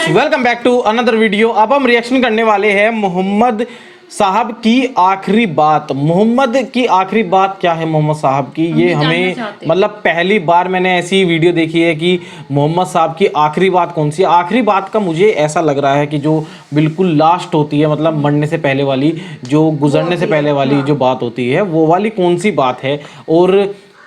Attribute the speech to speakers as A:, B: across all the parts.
A: Welcome back to another video. अब हम reaction करने वाले हैं मोहम्मद साहब की आखिरी बात। मोहम्मद की आखिरी बात क्या है मोहम्मद साहब की, ये हमें मतलब पहली बार मैंने ऐसी वीडियो देखी है कि मोहम्मद साहब की आखिरी बात कौन सी है। आखिरी बात का मुझे ऐसा लग रहा है कि जो बिल्कुल लास्ट होती है, मतलब मरने से पहले वाली, जो गुजरने से पहले वाली जो बात होती है, वो वाली कौन सी बात है और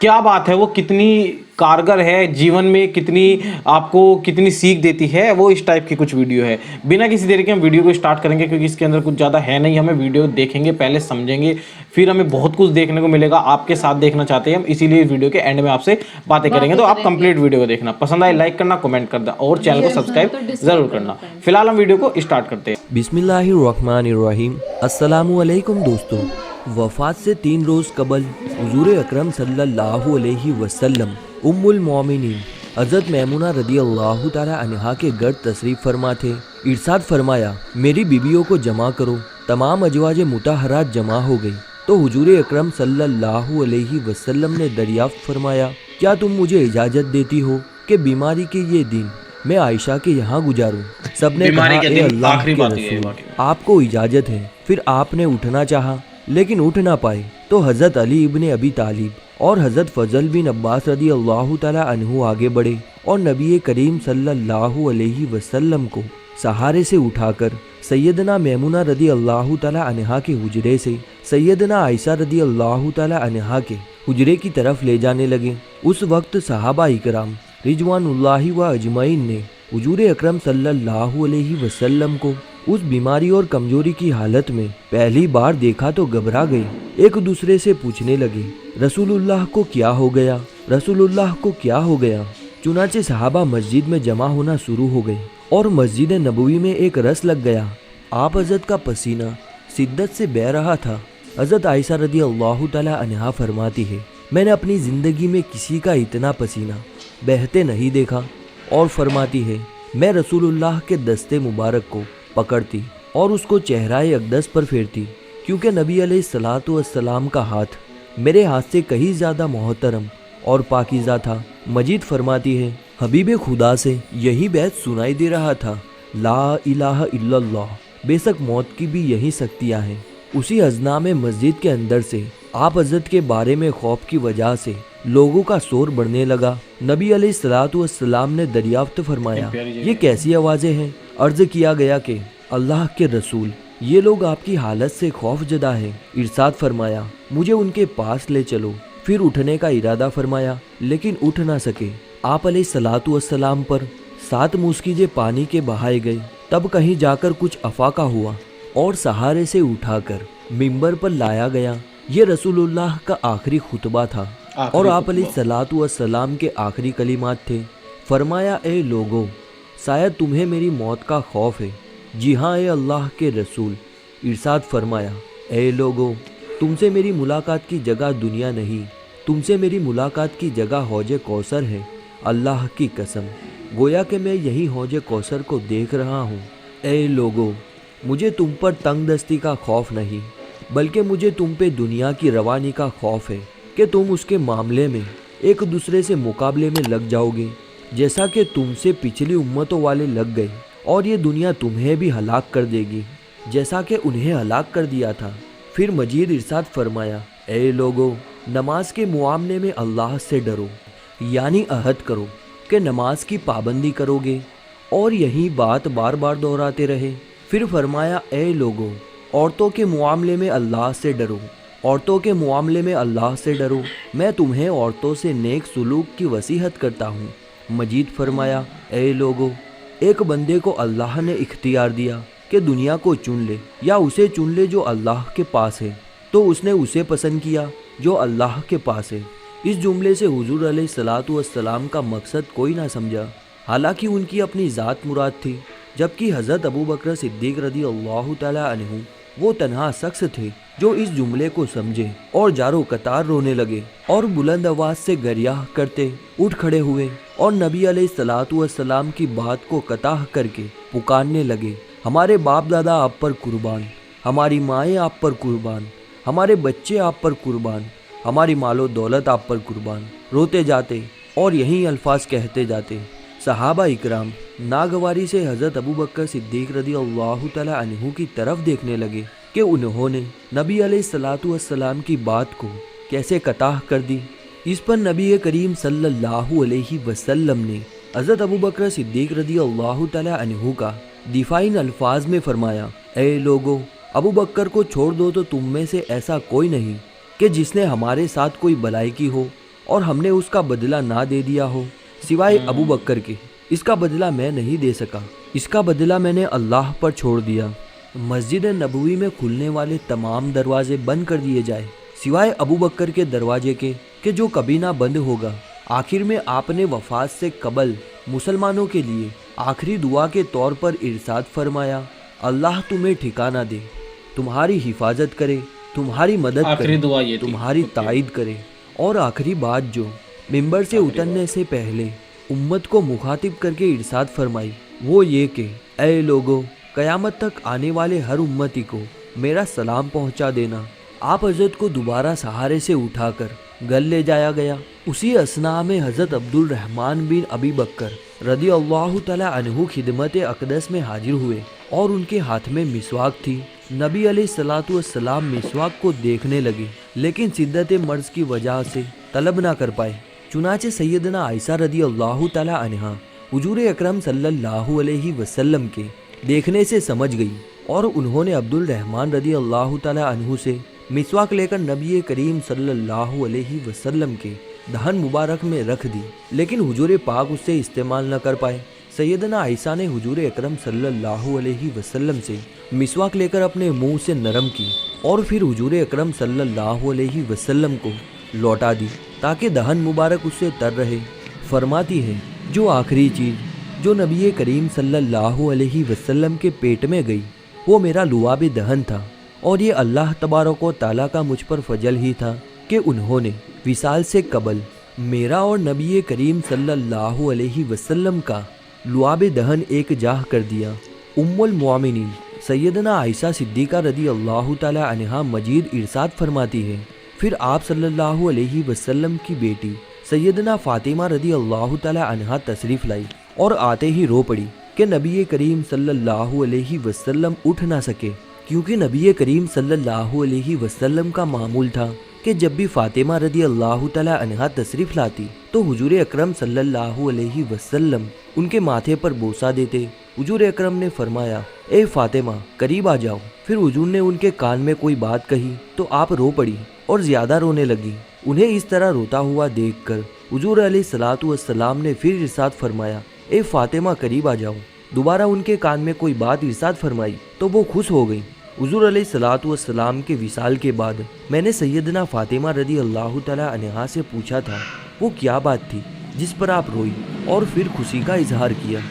A: क्या बात है, वो कितनी कारगर है जीवन में, कितनी आपको कितनी सीख देती है, वो इस टाइप की कुछ वीडियो है। बिना किसी देरी के हम वीडियो को स्टार्ट करेंगे क्योंकि इसके अंदर कुछ ज़्यादा है नहीं। हमें वीडियो देखेंगे, पहले समझेंगे, फिर हमें बहुत कुछ देखने को मिलेगा। आपके साथ देखना चाहते हैं हम, इसीलिए वीडियो के एंड में आपसे बातें करेंगे। तो आप कंप्लीट वीडियो को देखना, पसंद आए लाइक करना, कमेंट करना और चैनल को सब्सक्राइब जरूर करना। फिलहाल हम वीडियो को स्टार्ट करते हैं।
B: बिस्मिल्लाहिर्रहमानिर्रहीम। अस्सलामु अलैकुम दोस्तों, वफ़ात से 3 रोज़ कबल हुज़ूर अकरम सल्लल्लाहु अलैहि वसल्लम उम्मुल मोमिनीन हज़रत मैमुना रदी अल्लाह ताला अन्हा के घर तशरीफ़ फरमा थे। इरशाद फरमाया, मेरी बीवियों को जमा करो। तमाम अजवाज मुताहरात जमा हो गई तो हुज़ूर अकरम सल्लल्लाहु अलैहि वसल्लम ने दरियाफ्त फरमाया, क्या तुम मुझे इजाज़त देती हो कि बीमारी के ये दिन मैं आयशा के यहाँ गुजारूं? सबने कहा, ए अल्लाह के रसूल, आपको इजाज़त है। फिर आपने उठना चाहा लेकिन उठ ना पाए तो हज़रत अली इब्ने अबी तालिब और हज़रत फजल बिन अब्बास रदी अल्लाह ताला अन्हु आगे बढ़े और नबी करीम सल्लल्लाहु अलैहि वसल्लम को सहारे से उठाकर सैयदना मैमुना रदी अल्लाह ताला अन्हा के हुजरे से सैयदना आयशा रदी अल्लाह ताला अन्हा के हुजरे की तरफ ले जाने लगे। उस वक्त सहाबा इकराम रिजवानुल्लाहि व अजमईन ने हुजूर अकरम सल्लल्लाहु अलैहि वसल्लम को उस बीमारी और कमजोरी की हालत में पहली बार देखा तो घबरा गए। एक दूसरे से पूछने लगे, रसूलुल्लाह को क्या हो गया, रसूलुल्लाह को क्या हो गया। चुनाचे सहाबा मस्जिद में जमा होना शुरू हो गए और मस्जिद नबवी में एक रस लग गया। आप हज़रत का पसीना शिद्दत से बह रहा था। हज़रत आयशा रदी अल्लाह ताला अन्हा फरमाती है, मैंने अपनी ज़िंदगी में किसी का इतना पसीना बहते नहीं देखा। और फरमाती है, मैं रसूलुल्लाह के दस्ते मुबारक को पकड़ती और उसको चेहराए अक़दस पर फेरती, क्योंकि नबी अलैहिस्सलातु वस्सलाम का हाथ मेरे हाथ से कहीं ज़्यादा मोहतरम और पाकीज़ा था। मजीद फरमाती है, हबीब खुदा से यही बैत सुनाई दे रहा था, ला इलाहा इल्लल्लाह, बेशक मौत की भी यही शक्तियाँ हैं। उसी अज़ना में मस्जिद के अंदर से आप हज़रत के बारे में खौफ की वजह से लोगों का शोर बढ़ने लगा। नबी अलैहिस्सलातु वस्सलाम ने दरियाफ्त फरमाया, ये कैसी आवाज़ें हैं? अर्ज़ किया गया कि अल्लाह के रसूल, ये लोग आपकी हालत से खौफ ज़दा है। इरशाद फरमाया, मुझे उनके पास ले चलो। फिर उठने का इरादा फरमाया लेकिन उठ ना सके। आप अलैहिस्सलातु वस्सलाम पर 7 मुस्किजे पानी के बहाए गए। तब कहीं जाकर कुछ अफाका हुआ और सहारे से उठाकर मिंबर पर लाया गया। ये रसूलुल्लाह का आखिरी खुतबा था और आप अलैहिस्सलातु वस्सलाम के आखिरी कलिमात थे। फरमाया, ए लोगो, शायद तुम्हें मेरी मौत का खौफ है। जी हाँ ए अल्लाह के रसूल। इरशाद फरमाया, ए लोगो, तुमसे मेरी मुलाकात की जगह दुनिया नहीं, तुमसे मेरी मुलाकात की जगह हौज कौसर है। अल्लाह की कसम, गोया कि मैं यही हौज कौसर को देख रहा हूँ। ए लोगो, मुझे तुम पर तंग दस्ती का खौफ नहीं, बल्कि मुझे तुम पे दुनिया की रवानी का खौफ है कि तुम उसके मामले में एक दूसरे से मुकाबले में लग जाओगे, जैसा कि तुमसे पिछली उम्मतों वाले लग गए, और ये दुनिया तुम्हें भी हलाक कर देगी जैसा कि उन्हें हलाक कर दिया था। फिर मजीद इरशाद फरमाया, ए लोगो, नमाज के मुआमले में अल्लाह से डरो, यानी अहद करो कि नमाज की पाबंदी करोगे, और यही बात बार बार दोहराते रहे। फिर फरमाया, ए लोगो, औरतों के मुआमले में अल्लाह से डरो, औरतों के मुआमले में अल्लाह से डरो, मैं तुम्हें औरतों से नेक सुलूक की वसीहत करता हूँ। मजीद फरमाया, ए लोगो, एक बंदे को अल्लाह ने इख्तियार दिया कि दुनिया को चुन ले या उसे चुन ले जो अल्लाह के पास है, तो उसने उसे पसंद किया जो अल्लाह के पास है। इस जुमले से हुजूर अलैहिस्सलातु वस्सलाम का मकसद कोई ना समझा, हालांकि उनकी अपनी ज़ात मुराद थी, जबकि हज़रत अबू बकर सिद्दीक़ रदी अल्लाह ताला अन्हु वो तन्हा शख्स थे जो इस जुमले को समझे और जारो कतार रोने लगे और बुलंद आवाज से गरियाह करते उठ खड़े हुए और नबी अलैहिस्सलातु वस्सलाम की बात को कताह करके पुकारने लगे, हमारे बाप दादा आप पर कुर्बान, हमारी माएँ आप पर कुर्बान, हमारे बच्चे आप पर कुर्बान, हमारी मालो दौलत आप पर कुर्बान। रोते जाते और यही अल्फाज कहते जाते, सहाबा इकराम नागवारी से हज़रत अबू बकर सिद्दीक रदी अल्लाह तआला अन्हु की तरफ देखने लगे कि उन्होंने नबी अलैहिस्सलातु वस्सलाम की बात को कैसे कताह कर दी। इस पर नबी करीम सल्लल्लाहु अलैहि वसल्लम ने हज़रत अबू बकर सिद्दीक रदी अल्लाह तआला अन्हु का दिफाइन अल्फाज में फरमाया, ए लोगो, अबू बकर को छोड़ दो तो तुम में से ऐसा कोई नहीं कि जिसने हमारे साथ कोई भलाई की हो और हमने उसका बदला ना दे दिया हो, सिवाय अबू बकर के। इसका बदला मैं नहीं दे सका, इसका बदला मैंने अल्लाह पर छोड़ दिया। मस्जिद नबवी में खुलने वाले तमाम दरवाजे बंद कर दिए जाए सिवाय अबू बकर के दरवाजे के जो कभी ना बंद होगा। आखिर में आपने वफात से कबल मुसलमानों के लिए आखिरी दुआ के तौर पर इरशाद फरमाया, अल्लाह तुम्हें ठिकाना दे, तुम्हारी हिफाजत करे, तुम्हारी मदद करे,
A: दुआ ये थी।
B: तुम्हारी ताईद करे। और आखिरी बात जो मिंबर से उतरने से पहले उम्मत को मुखातिब करके इरशाद फरमाई वो ये कि ऐ लोगो, कयामत तक आने वाले हर उम्मती को मेरा सलाम पहुंचा देना। आप हजरत को दोबारा सहारे से उठाकर घर ले जाया गया। उसी असना में हजरत अब्दुल रहमान बिन अबी बकर रदी अल्लाह तआला अन्हु खिदमत अक़दस में हाजिर हुए और उनके हाथ में मिसवाक थी। नबी अलैहिस्सलातु वस्सलाम मिसवाक को देखने लगे लेकिन शिद्दत मर्ज की वजह से तलब ना कर पाए। चुनाचे सैयदना आयशा रदी अल्लाह तआला अन्हा हुजूर अकरम सल्लल्लाहु अलैहि वसल्लम के देखने से समझ गई और उन्होंने अब्दुल रहमान रदी अल्लाह तआला अन्हु से मिसवाक लेकर नबी करीम सल्लल्लाहु अलैहि वसल्लम के दहन मुबारक में रख दी, लेकिन हुजूर पाक उससे इस्तेमाल न कर पाए। सैयदना आयशा ने हुजूर अकरम सल्लल्लाहु अलैहि वसल्लम से मिसवाक लेकर अपने मुंह से नरम की और फिर हुजूर अकरम सल्लल्लाहु अलैहि वसल्लम को लौटा दी ताकि दहन मुबारक उससे तर रहे। फरमाती है, जो आखिरी चीज़ जो नबी करीम सल्लल्लाहु अलैहि वसल्लम के पेट में गई वो मेरा लुआब दहन था और ये अल्लाह तबारक व तआला का मुझ पर फजल ही था कि उन्होंने विसाल से कबल मेरा और नबी करीम सल्लल्लाहु अलैहि वसल्लम का लुआब दहन एक जाह कर दिया। उम्मुल मोमिनीन सैयदना आयशा सिद्दीका रदी अल्लाह तआला अन्हा मजीद इरशाद फरमाती है, फिर आप सल्लल्लाहु अलैहि वसल्लम की बेटी सैयदना फातिमा रदी अल्लाह तआला अन्हा तशरीफ़ लाई और आते ही रो पड़ी कि नबी करीम सल्लल्लाहु अलैहि वसल्लम उठ ना सके, क्योंकि नबी करीम सल्लल्लाहु अलैहि वसल्लम का मामूल था कि जब भी फातिमा रदी अल्लाह तआला अन्हा तशरीफ़ लाती तो हुजूर अकरम सल्लल्लाहु अलैहि वसल्लम उनके माथे पर बोसा देते। हुजूर अकरम ने फरमाया, ए फातिमा करीब आ जाओ। फिर हुजूर ने उनके कान में कोई बात कही तो आप रो पड़ी और ज़्यादा रोने लगी। उन्हें इस तरह रोता हुआ देखकर हुजूर अलैहिस्सलातु वस्सलाम ने फिर इरशाद फरमाया, ए फातिमा करीब आ जाओ। दोबारा उनके कान में कोई बात इरशाद फरमाई तो वो खुश हो गई। हुजूर अलैहिस्सलातु वस्सलाम के विसाल के बाद मैंने सैयदना फातिमा रदी अल्लाह तआला अन्हा से पूछा था वो क्या बात थी जिस पर आप रोई और फिर खुशी का इजहार किया।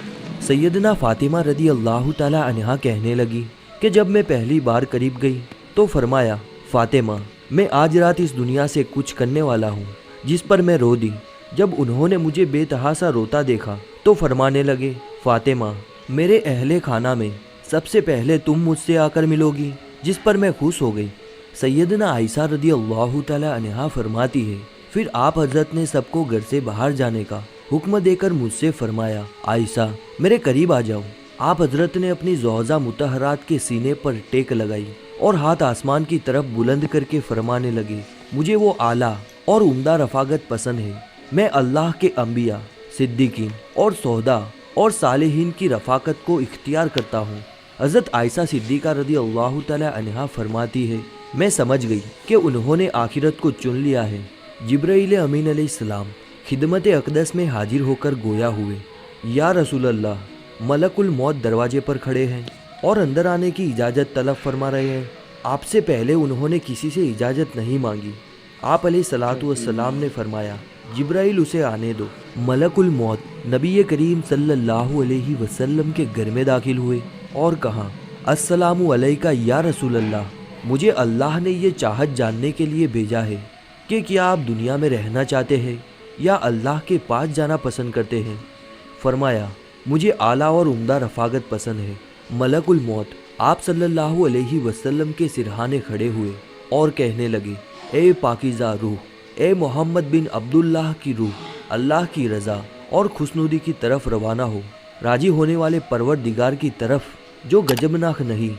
B: सैयदना फातिमा रदी अल्लाह तआला अन्हा कहने लगी कि जब मैं पहली बार करीब गई तो फरमाया, फातिमा मैं आज रात इस दुनिया से कुछ करने वाला हूँ, जिस पर मैं रो दी। जब उन्होंने मुझे बेतहासा रोता देखा तो फरमाने लगे, फातिमा मेरे अहले खाना में सबसे पहले तुम मुझसे आकर मिलोगी, जिस पर मैं खुश हो गई। सैयदना आयशा रदी अल्लाह तआला अन्हा फरमाती है, फिर आप हजरत ने सबको घर से बाहर जाने का हुक्म देकर मुझसे फरमाया, आयशा मेरे करीब आ जाओ। आप हजरत ने अपनी ज़ौजा मुतहरात के सीने पर टेक लगाई और हाथ आसमान की तरफ बुलंद करके फरमाने लगे, मुझे वो आला और उम्दा रफाकत पसंद है। मैं अल्लाह के अंबिया, सिद्दीकीन और सोहदा और सालेहीन की रफाकत को इख्तियार करता हूँ। हज़रत आयशा सिद्दीका रदी अल्लाह तआला अन्हा फरमाती है, मैं समझ गई कि उन्होंने आखिरत को चुन लिया है। जिब्राइल अमीन अलैहिस्सलाम खिदमत अक़दस में हाजिर होकर गोया हुए, या रसूल अल्लाह, मलकुल मौत दरवाजे पर खड़े हैं और अंदर आने की इजाज़त तलब फरमा रहे हैं। आपसे पहले उन्होंने किसी से इजाज़त नहीं मांगी। आप अलैहिस्सलातु वस्सलाम ने फरमाया, जिब्राइल उसे आने दो। मलकुल मौत नबी करीम सल्लल्लाहु अलैहि वसल्लम के घर में दाखिल हुए और कहा, अस्सलामु अलैका या रसूल अल्लाह, मुझे अल्लाह ने ये चाहत जानने के लिए भेजा है कि क्या आप दुनिया में रहना चाहते हैं या अल्लाह के पास जाना पसंद करते हैं। फरमाया, मुझे आला और उम्दा रफाकत पसंद है। मलकुल मौत आप सल्लल्लाहु अलैहि वसल्लम के सिरहाने खड़े हुए और कहने लगे, ए पाकीज़ा रूह, ए मोहम्मद बिन अब्दुल्लाह की रूह, अल्लाह की रज़ा اور खुशनुदी की तरफ रवाना हो, राजी होने वाले परवरदिगार की तरफ जो गजबनाक नहीं।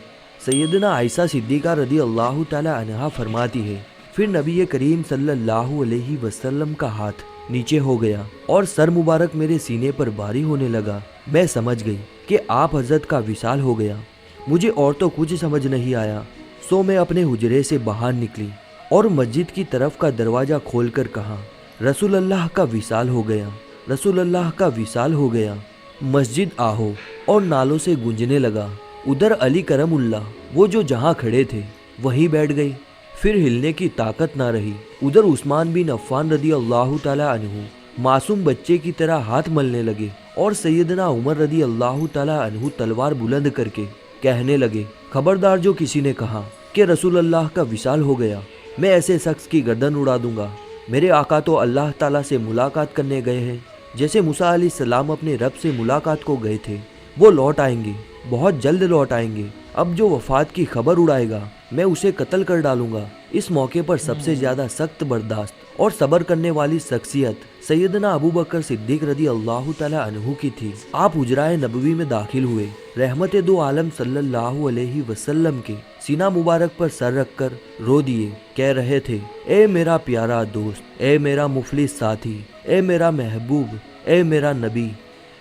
B: सैयदना आयशा सिद्दीका रदी अल्लाह ताला अन्हा फरमाती है, फिर नबी करीम सल्लल्लाहु अलैहि वसल्लम का हाथ नीचे हो गया और सर मुबारक मेरे सीने पर भारी होने लगा। मैं समझ गई कि आप हजरत का विसाल हो गया। मुझे और तो कुछ समझ नहीं आया, सो मैं अपने हुजरे से बाहर निकली और मस्जिद की तरफ का दरवाज़ा खोलकर कहा, रसूल अल्लाह का विसाल हो गया, रसूल अल्लाह का विसाल हो गया। मस्जिद आहो और नालों से गूंजने लगा। उधर अली करमुल्लाह वो जो जहाँ खड़े थे वहीं बैठ गई, फिर हिलने की ताकत ना रही। उधर उस्मान बिन अफ़्फ़ान रदी अल्लाह ताला अन्हु मासूम बच्चे की तरह हाथ मलने लगे और सैयदना उमर रदी अल्लाह ताला अन्हु तलवार बुलंद करके कहने लगे, खबरदार जो किसी ने कहा कि रसूल अल्लाह का विसाल हो गया, मैं ऐसे शख्स की गर्दन उड़ा दूंगा। मेरे आका तो अल्लाह ताला से मुलाकात करने गए हैं, जैसे मूसा अलैहिस्सलाम अपने रब से मुलाकात को गए थे। वो लौट आएंगे, बहुत जल्द लौट आएंगे। अब जो वफात की खबर उड़ाएगा मैं उसे कत्ल कर डालूंगा। इस मौके पर सबसे ज्यादा सख्त बर्दाश्त और सब्र करने वाली शख्सियत सैयदना अबू बकर सिद्दीक रदी अल्लाह ताला अन्हु की थी। आप हुजराए नबवी में दाखिल हुए, रहमत दो आलम सल्लल्लाहु अलैहि वसल्लम के सीना मुबारक पर सर रखकर रो दिए। कह रहे थे, ए मेरा प्यारा दोस्त, ए मेरा मुफलिस साथी, ए मेरा महबूब, ए मेरा नबी।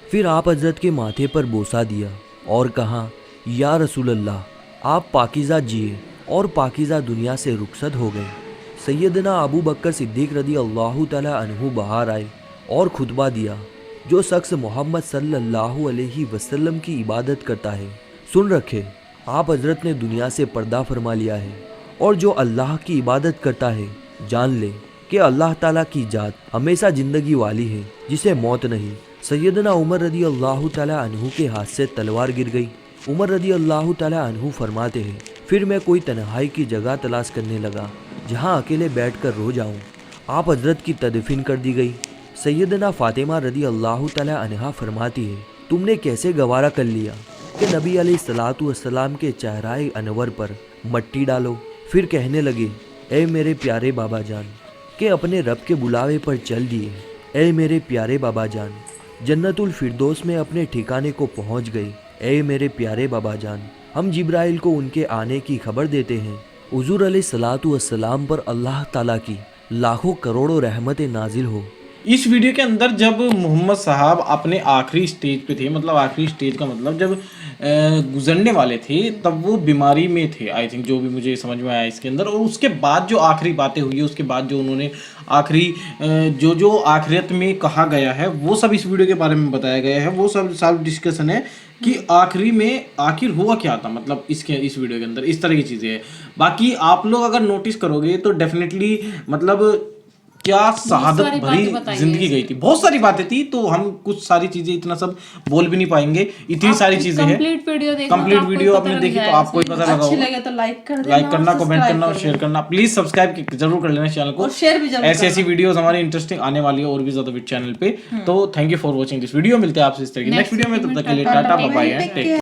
B: फिर आप हजरत के माथे पर बोसा दिया और कहा, या रसूल अल्लाह, आप पाकीज़ा जिए और पाकीज़ा दुनिया से रुखसत हो गए। सैयदना अबू बकर सिद्दीक रदी अल्लाह ताला अन्हु बाहर आए और खुतबा दिया, जो शख्स मोहम्मद सल्लल्लाहु अलैहि वसल्लम की इबादत करता है, सुन रखे, आप हजरत ने दुनिया से पर्दा फरमा लिया है, और जो अल्लाह की इबादत करता है जान ले कि अल्लाह ताला की जात हमेशा ज़िंदगी वाली है, जिसे मौत नहीं। सैयदना उमर रदी अल्लाह ताला अन्हु के हाथ से तलवार गिर गई। उमर रदी अल्लाह ताला अन्हु फरमाते हैं, फिर मैं कोई तन्हाई की जगह तलाश करने लगा जहां अकेले बैठकर रो जाऊं। आप हजरत की तदफीन कर दी गई। सैयदना फातिमा रदी अल्लाह ताला अन्हा फरमाती है, तुमने कैसे गवारा कर लिया कि नबी अलैहिस्सलातु वस्सलाम के चेहराए अनवर पर मट्टी डालो। फिर कहने लगे, ए मेरे प्यारे बाबा जान, के अपने रब के बुलावे पर चल दिए। ए मेरे प्यारे बाबा जान, जन्नतुल फिरदौस में अपने ठिकाने को पहुंच गए। ए मेरे प्यारे बाबा जान, हम जिब्राइल को उनके आने की खबर देते हैं। हुजूर अलैहिस्सलातु वस्सलाम पर अल्लाह ताला की लाखों करोड़ों रहमतें नाजिल हो।
A: इस वीडियो के अंदर जब मोहम्मद साहब अपने आखिरी स्टेज पे थे, मतलब आखिरी स्टेज का मतलब जब गुजरने वाले थे, तब वो बीमारी में थे, आई थिंक, जो भी मुझे समझ में आया इसके अंदर। और उसके बाद जो आखिरी बातें हुई है, उसके बाद जो उन्होंने आखिरी जो आखिरत में कहा गया है, वो सब इस वीडियो के बारे में बताया गया है। वो सब डिस्कशन है कि आखिरी में आखिर हुआ क्या था, मतलब इस वीडियो के अंदर इस तरह की चीज़ें हैं। बाकी आप लोग अगर नोटिस करोगे तो डेफिनेटली मतलब क्या शहादत भरी जिंदगी गई थी, बहुत सारी बातें थी, तो हम कुछ सारी चीजें इतना सब बोल भी नहीं पाएंगे, इतनी सारी चीजें हैं। कंप्लीट वीडियो आपने देखी तो आपको ही पता लगा होगा।
C: तो लाइक
A: करना, कमेंट करना और शेयर करना। प्लीज सब्सक्राइब जरूर कर लेना चैनल को, ऐसी वीडियोस हमारी इंटरेस्टिंग आने वाली है और भी ज्यादा चैनल पे। तो thank you for watching this video. मिलते हैं आपसे इस तरह की नेक्स्ट वीडियो में, तब तक के लिए tata bye bye and take care.